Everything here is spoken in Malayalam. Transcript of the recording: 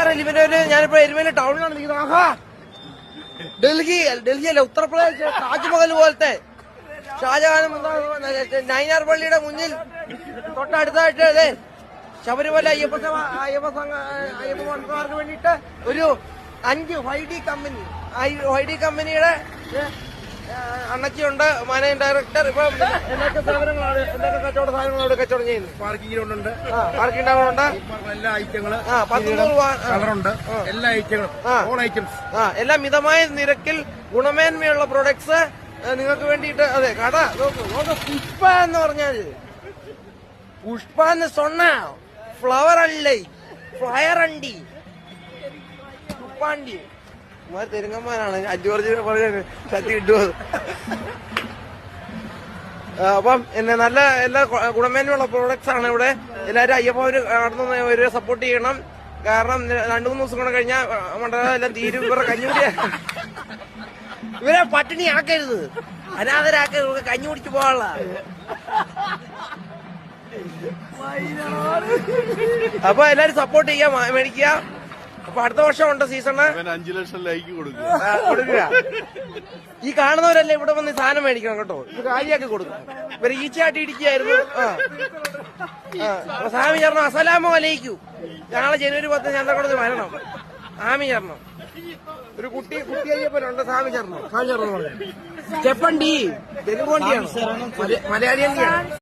മാത്രമല്ല ഇവരൊരു ഞാനിപ്പോ എരുമേലി ടൗണിലാണ് നിൽക്കുന്നത്. ആഹാ, ഡൽഹിയല്ല, ഉത്തർപ്രദേശ് താജ്മഹൽ പോലത്തെ ഷാജഹാനും നൈനാർ പള്ളിയുടെ മുന്നിൽ തൊട്ടടുത്തായിട്ട് അതെ ശബരിമല അയ്യപ്പന്മാർക്ക് വേണ്ടിയിട്ട് ഒരു 5 5D കമ്പനിയുടെ അണ്ണച്ചിയുണ്ട്, മാനേജിംഗ് ഡയറക്ടർ. ഇപ്പൊ എന്തൊക്കെ സേവനങ്ങളാണ്, എന്തൊക്കെ കച്ചവട സാധനങ്ങളോട് കച്ചവടം ചെയ്യുന്നു? പാർക്കിംഗ് ഉണ്ട്, പാർക്കിംഗ് ടൗണുണ്ട്, എല്ലാ ഐറ്റങ്ങളും, 10 കളറുണ്ട്, എല്ലാ ഐറ്റങ്ങളും, ഓൾ ഐറ്റംസ് എല്ലാം മിതമായ നിരക്കിൽ ഗുണമേന്മയുള്ള പ്രൊഡക്ട്സ് നിങ്ങൾക്ക് വേണ്ടിയിട്ട്. അതെ, കട നോക്ക് പുഷ്പ എന്ന് പറഞ്ഞാല് പുഷ്പ എന്ന് സൊന്ന ഫ്ലവർ അല്ലേ, ഫ്ലയർ അണ്ടി ഉപ്പാണ്ടി തെലുങ്കന്മാരാണ്. അജോർജ് പറഞ്ഞ സത്യം കിട്ടുമോ? അപ്പം നല്ല എല്ലാ ഗുണമേന്മയുള്ള പ്രോഡക്ട്സ് ആണ് ഇവിടെ. എല്ലാവരും അയ്യപ്പവര് നടന്നു സപ്പോർട്ട് ചെയ്യണം. കാരണം 2-3 ദിവസം കൂടെ കഴിഞ്ഞാൽ മണ്ഡലം എല്ലാം തീരും. ഇവരെ കഞ്ഞൂടി ഇവരെ പട്ടിണി ആക്കരുത്, അനാഥരാക്കരുത്, കഞ്ഞി കുടിച്ചു പോകാനുള്ള. അപ്പൊ എല്ലാരും സപ്പോർട്ട് ചെയ്യാ, മേടിക്കുക. അപ്പൊ അടുത്ത വർഷം ഉണ്ട് സീസണ്. 5 ലക്ഷം ലൈക്ക് കൊടുക്കുക. ഈ കാണുന്നവരല്ലേ ഇവിടെ വന്ന് സാധനം മേടിക്കണം കേട്ടോ. ഇത് കാര്യമാക്കി കൊടുക്കണം. ഇവര് ഈച്ചയാട്ടി ഇടിക്കുകയായിരുന്നു. സ്വാമി ചേർണം, അസ്സലാമു അലൈക്കും. നാളെ ജനുവരി 10 ചന്തക്കുളത്ത് വരണം. സ്വാമി ചേർണം. ഒരു കുട്ടി അയ്യപ്പനുണ്ട്, സ്വാമി ചേർണം. സ്വാമി ചേർണം പറഞ്ഞു ചെപ്പണ്ടി തെലുങ്കോണ്ടിയാണ്, മലയാളിയാണ്.